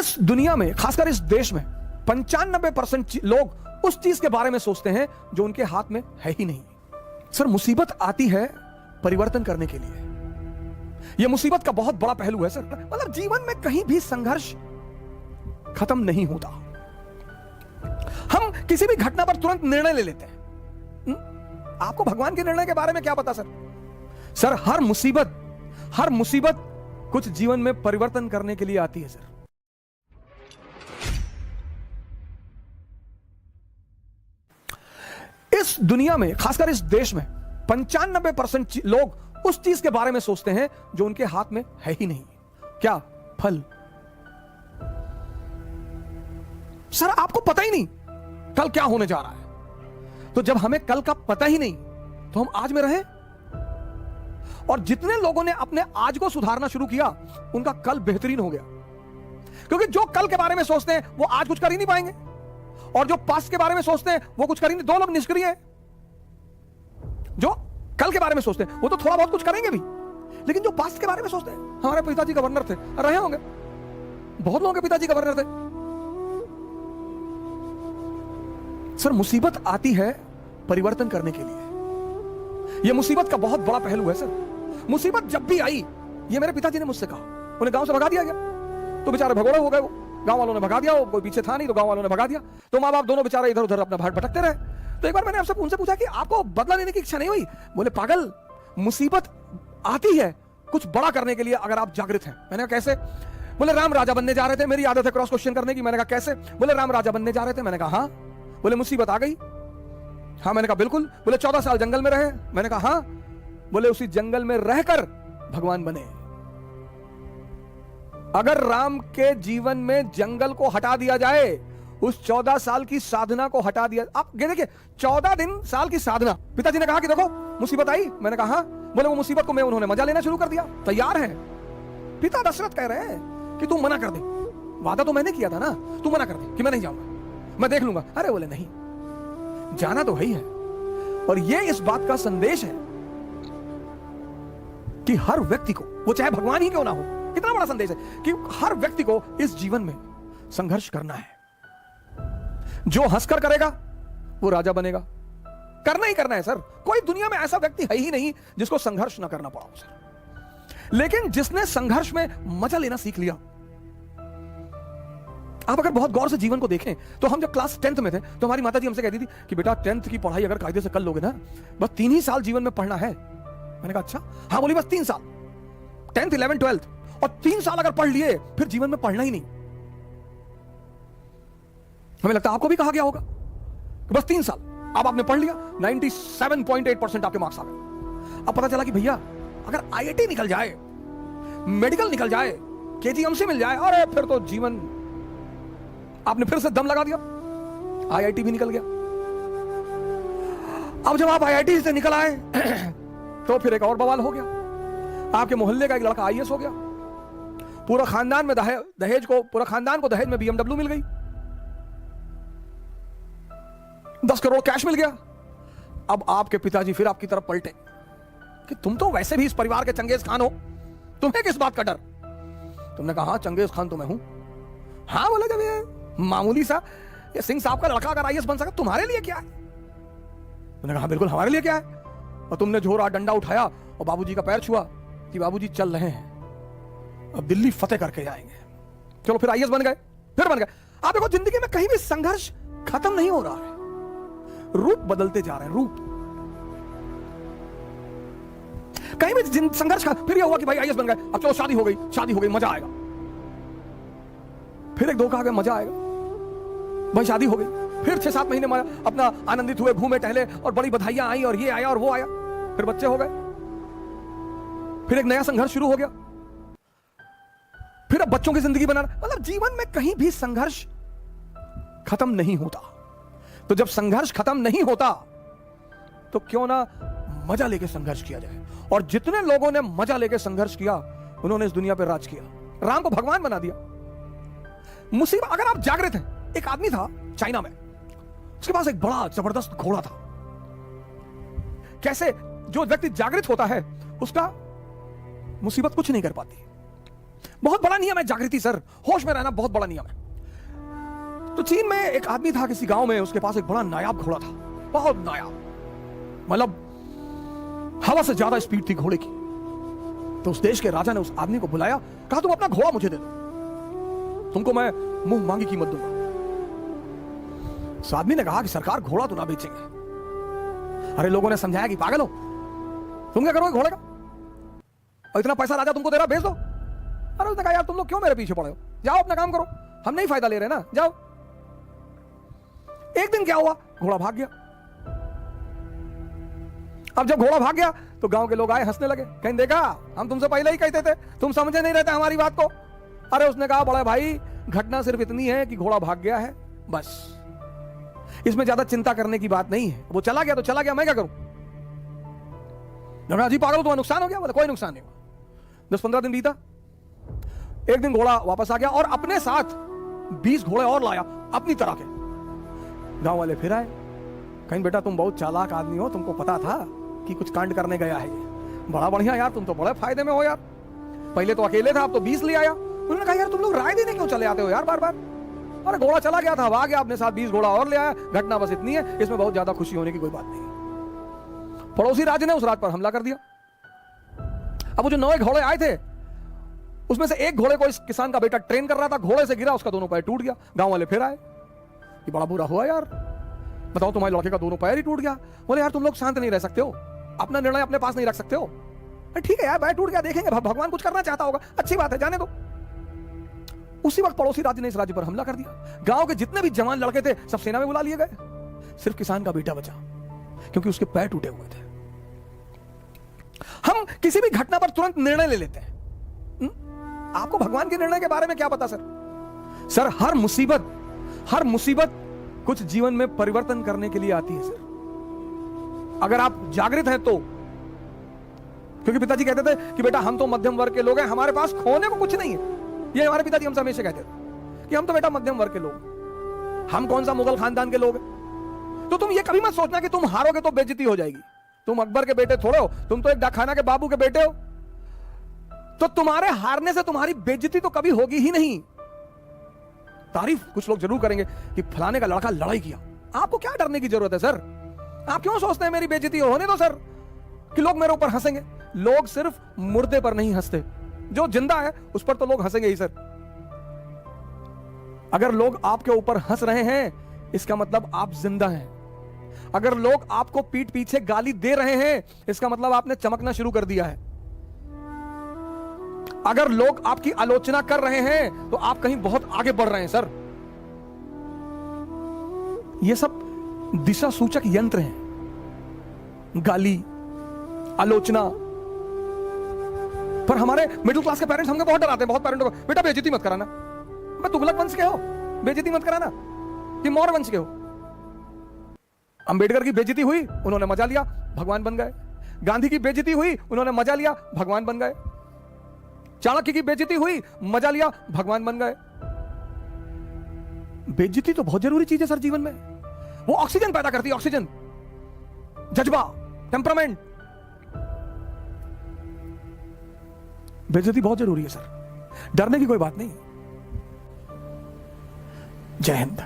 इस दुनिया में, खासकर इस देश में 95% लोग उस चीज के बारे में सोचते हैं जो उनके हाथ में है ही नहीं। सर, मुसीबत आती है परिवर्तन करने के लिए। यह मुसीबत का बहुत बड़ा पहलू है सर। मतलब जीवन में कहीं भी संघर्ष खत्म नहीं होता। हम किसी भी घटना पर तुरंत निर्णय ले लेते हैं। आपको भगवान के निर्णय के बारे में क्या पता सर? सर, हर मुसीबत कुछ जीवन में परिवर्तन करने के लिए आती है सर। इस दुनिया में, खासकर इस देश में 95% लोग उस चीज के बारे में सोचते हैं जो उनके हाथ में है ही नहीं। क्या? फल। सर, आपको पता ही नहीं कल क्या होने जा रहा है। तो जब हमें कल का पता ही नहीं तो हम आज में रहें। और जितने लोगों ने अपने आज को सुधारना शुरू किया उनका कल बेहतरीन हो गया। क्योंकि जो कल के बारे में सोचते हैं वो आज कुछ कर ही नहीं पाएंगे, और जो पास्ट के बारे में सोचते हैं वो कुछ करेंगे। दो लोग निष्क्रिय हैं। जो कल के बारे में सोचते हैं वो तो थोड़ा बहुत कुछ करेंगे भी, लेकिन जो पास्ट के बारे में सोचते हैं, हमारे पिताजी गवर्नर थे, रहे होंगे, बहुत लोगों के पिताजी गवर्नर थे। सर, मुसीबत आती है परिवर्तन करने के लिए। यह मुसीबत का बहुत बड़ा पहलू है सर। मुसीबत जब भी आई, ये मेरे पिताजी ने मुझसे कहा, उन्हें गांव से भगा दिया गया तो बेचारे भगोड़े हो गए। वो गांव वालों ने भगा दिया, वो कोई पीछे था नहीं तो गांव वालों ने भगा दिया। तो माँ बाप दोनों बेचारे इधर उधर अपना भाट भटकते रहे। तो एक बार मैंने उनसे पूछा कि आपको बदला लेने की इच्छा नहीं हुई? बोले, पागल, मुसीबत आती है कुछ बड़ा करने के लिए अगर आप जागृत हैं। मैंने कहा कैसे? बोले, राम राजा बनने जा रहे थे। मेरी आदत है क्रॉस क्वेश्चन करने की। मैंने कहा कैसे? बोले, राम राजा बनने जा रहे थे। मैंने कहा हाँ। बोले, मुसीबत आ गई? हाँ। मैंने कहा बिल्कुल। बोले, 14 साल जंगल में रहे। मैंने कहा हाँ। बोले, उसी जंगल में रहकर भगवान बने। अगर राम के जीवन में जंगल को हटा दिया जाए, उस 14 साल की साधना को हटा दिया, आप देखिए 14 साल की साधना। पिताजी ने कहा कि देखो मुसीबत आई। मैंने कहा हाँ। बोले, वो मुसीबत को मैं उन्होंने मजा लेना शुरू कर दिया। तैयार है। पिता दशरथ कह रहे हैं कि तू मना कर दे। वादा तो मैंने किया था ना, तू मना कर दे कि मैं नहीं जाऊंगा, मैं देख लूंगा। अरे बोले, नहीं, जाना तो है ही है। और ये इस बात का संदेश है कि हर व्यक्ति को, वो चाहे भगवान ही क्यों ना हो, इतना बड़ा संदेश है कि हर व्यक्ति को इस जीवन में संघर्ष करना है। जो हंसकर करेगा वो राजा बनेगा। करना ही करना है सर। कोई दुनिया में ऐसा व्यक्ति है ही नहीं जिसको संघर्ष ना करना पड़ा हो सर। लेकिन जिसने संघर्ष में मजा लेना सीख लिया, आप अगर बहुत गौर से जीवन को देखें तो हम जब क्लास 10th में थे तो हमारी माता जी हमसे कहती थी कि बेटा 10th की पढ़ाई अगर कायदे से कर लोगे ना, बस 3 ही साल जीवन में पढ़ना है। मैंने कहा अच्छा? हाँ। बोली, बस 3 साल, 10th 11th 12th, और 3 साल अगर पढ़ लिए फिर जीवन में पढ़ना ही नहीं। हमें लगता है आपको भी कहा गया होगा कि बस 3 साल। अब आपने पढ़ लिया, 97.8% आपके मार्क्स आ गए। अब पता चला कि भैया अगर IIT निकल जाए, मेडिकल निकल जाए, KGMC मिल जाए, अरे फिर तो जीवन, आपने फिर से दम लगा दिया। IIT भी निकल गया। अब जब आप IIT से निकल आए तो फिर एक और बवाल हो गया। आपके मोहल्ले का एक लड़का IAS हो गया। पूरा खानदान में पूरा खानदान को दहेज में BMW मिल गई। 10 करोड़ कैश मिल गया। अब आपके पिताजी फिर आपकी तरफ पलटे कि तुम तो वैसे भी इस परिवार के चंगेज खान हो, तुम्हें किस बात का डर? तुमने कहा हाँ, चंगेज खान तो मैं हूं। हाँ। बोले, जब ये मामूली सा ये सिंह साहब का लड़का अगर IAS बन सका, तुम्हारे लिए क्या है? तुमने कहा बिल्कुल हमारे लिए क्या है। और तुमने जोरा डंडा उठाया और बाबूजी का पैर छुआ कि बाबूजी चल रहे हैं, अब दिल्ली फतेह करके जाएंगे। चलो फिर IAS बन गए, फिर बन गए। आप देखो जिंदगी में कहीं भी संघर्ष खत्म नहीं हो रहा है, रूप बदलते जा रहे हैं। रूप कहीं भी संघर्ष फिर यह हुआ कि भाई IAS बन गए, अब चलो शादी हो गई, मजा आएगा। फिर एक धोखा आ गया, मजा आएगा, भाई शादी हो गई। फिर 6-7 महीने अपना आनंदित हुए, घूमे टहले, और बड़ी बधाइयां आई, और ये आया और वो आया। फिर बच्चे हो गए, फिर एक नया संघर्ष शुरू हो गया। फिर अब बच्चों की जिंदगी बनाना। मतलब जीवन में कहीं भी संघर्ष खत्म नहीं होता। तो जब संघर्ष खत्म नहीं होता तो क्यों ना मजा लेके संघर्ष किया जाए। और जितने लोगों ने मजा लेके संघर्ष किया उन्होंने इस दुनिया पर राज किया, राम को भगवान बना दिया। मुसीबत, अगर आप जागृत हैं, एक आदमी था चाइना में, उसके पास एक बड़ा जबरदस्त घोड़ा था। कैसे? जो व्यक्ति जागृत होता है उसका मुसीबत कुछ नहीं कर पाती। बहुत बड़ा नियम है जागृति सर, होश में रहना बहुत बड़ा नियम है। तो चीन में एक आदमी था किसी गांव में, उसके पास एक बड़ा नायाब घोड़ा था, बहुत नायाब, मतलब हवा से ज्यादा स्पीड थी घोड़े की। तो उस देश के राजा ने उस आदमी को बुलाया, कहा तुम अपना घोड़ा मुझे दे दो, तुमको मैं मुंह मांगी कीमत दूंगा। उस आदमी ने कहा कि सरकार घोड़ा तो ना बेचेंगे। अरे लोगों ने समझाया कि पागल हो, तुम क्या करोगे घोड़े का, और इतना पैसा राजा तुमको दे रहा, भेज दो। अरे उसने कहा यार तुम लोग क्यों मेरे पीछे पड़े हो, जाओ अपना काम करो, हम नहीं फायदा ले रहे ना, जाओ। एक दिन क्या हुआ, घोड़ा भाग गया। अब जब घोड़ा भाग गया तो गांव के लोग आए, हंसने लगे, कहीं देखा हम तुमसे पहले ही कहते थे, तुम समझे नहीं रहते हमारी बात को। अरे उसने कहा बड़ा भाई घटना सिर्फ इतनी है कि घोड़ा भाग गया है, बस, इसमें ज्यादा चिंता करने की बात नहीं है। वो चला गया तो चला गया, मैं क्या करूं। जी पागल, तुम्हारा नुकसान हो गया, बोले कोई नुकसान नहीं हुआ। 10-15 दिन बीता, एक दिन घोड़ा वापस आ गया और अपने साथ 20 घोड़े और लाया अपनी तरह के। गांव वाले फिर आए, कहीं बेटा तुम बहुत चालाक आदमी हो, तुमको पता था कि कुछ कांड करने गया है ये, बड़ा बढ़िया यार, तुम तो बड़े फायदे में हो यार, पहले तो अकेले था अब तो 20 ले आया। उन्होंने कहा यार तुम लोग राय देने क्यों चले आते हो यार बार बार। अरे घोड़ा चला गया था, आ गया, अपने साथ 20 घोड़ा और ले आया, घटना बस इतनी है, इसमें बहुत ज्यादा खुशी होने की कोई बात नहीं। पड़ोसी राज्य ने उस रात पर हमला कर दिया। अब वो जो 9 घोड़े आए थे उसमें से एक घोड़े को इस किसान का बेटा ट्रेन कर रहा था, घोड़े से गिरा, उसका दोनों पैर टूट गया। गांव वाले फिर आए, ये बड़ा बुरा हुआ यार, बताओ तुम्हारे लड़के का दोनों पैर ही टूट गया। बोले यार तुम लोग शांत नहीं रह सकते हो, अपना निर्णय अपने पास नहीं रख सकते हो। ठीक है यार, पैर टूट गया, देखेंगे, भगवान कुछ करना चाहता होगा, अच्छी बात है, जाने दो। उसी वक्त पड़ोसी राज्य ने इस राज्य पर हमला कर दिया। गांव के जितने भी जवान लड़के थे सब सेना में बुला लिए गए, सिर्फ किसान का बेटा बचा, क्योंकि उसके पैर टूटे हुए थे। हम किसी भी घटना पर तुरंत निर्णय ले लेते हैं। आपको भगवान के निर्णय के बारे में क्या पता सर। सर हर मुसीबत कुछ जीवन में परिवर्तन करने के लिए आती है सर, अगर आप जागृत हैं तो। क्योंकि पिताजी कहते थे कि बेटा हम तो मध्यम वर्ग के लोग हैं, हमारे पास खोने को कुछ नहीं है। ये हमारे पिताजी हमसे हमेशा कहते थे कि हम तो बेटा मध्यम वर्ग के लोग, हम कौन सा मुगल खानदान के लोग हैं। तो तुम ये कभी मत सोचना कि तुम हारोगे तो बेइज्जती हो जाएगी। तुम अकबर के बेटे थोड़े हो, तुम तो एक डाकखाना के बाबू के बेटे हो। तो तुम्हारे हारने से तुम्हारी बेइज्जती तो कभी होगी ही नहीं। तारीफ कुछ लोग जरूर करेंगे कि फलाने का लड़का लड़ाई किया। आपको क्या डरने की जरूरत है सर, आप क्यों सोचते हैं मेरी बेइज्जती होने दो सर, कि लोग मेरे ऊपर हंसेंगे। लोग सिर्फ मुर्दे पर नहीं हंसते, जो जिंदा है उस पर तो लोग हंसेंगे ही सर। अगर लोग आपके ऊपर हंस रहे हैं इसका मतलब आप जिंदा हैं। अगर लोग आपको पीठ पीछे गाली दे रहे हैं इसका मतलब आपने चमकना शुरू कर दिया है। अगर लोग आपकी आलोचना कर रहे हैं तो आप कहीं बहुत आगे बढ़ रहे हैं सर। ये सब दिशा सूचक यंत्र हैं, गाली, आलोचना। पर हमारे मिडिल क्लास के पेरेंट्स हमको बहुत डराते हैं, बहुत पेरेंट्स को, बेटा बेइज्जती मत कराना। मैं तुगलक वंश के हो, बेइज्जती मत कराना। कि मौर्य वंश के हो। अंबेडकर की बेइज्जती हुई, उन्होंने मजा लिया, भगवान बन गए। गांधी की बेइज्जती हुई, उन्होंने मजा लिया, भगवान बन गए। चाणक्य की बेइज्जती हुई, मजा लिया, भगवान बन गए। बेइज्जती तो बहुत जरूरी चीज है सर जीवन में। वो ऑक्सीजन पैदा करती है, ऑक्सीजन, जज्बा, टेम्परामेंट। बेइज्जती बहुत जरूरी है सर, डरने की कोई बात नहीं। जय हिंद।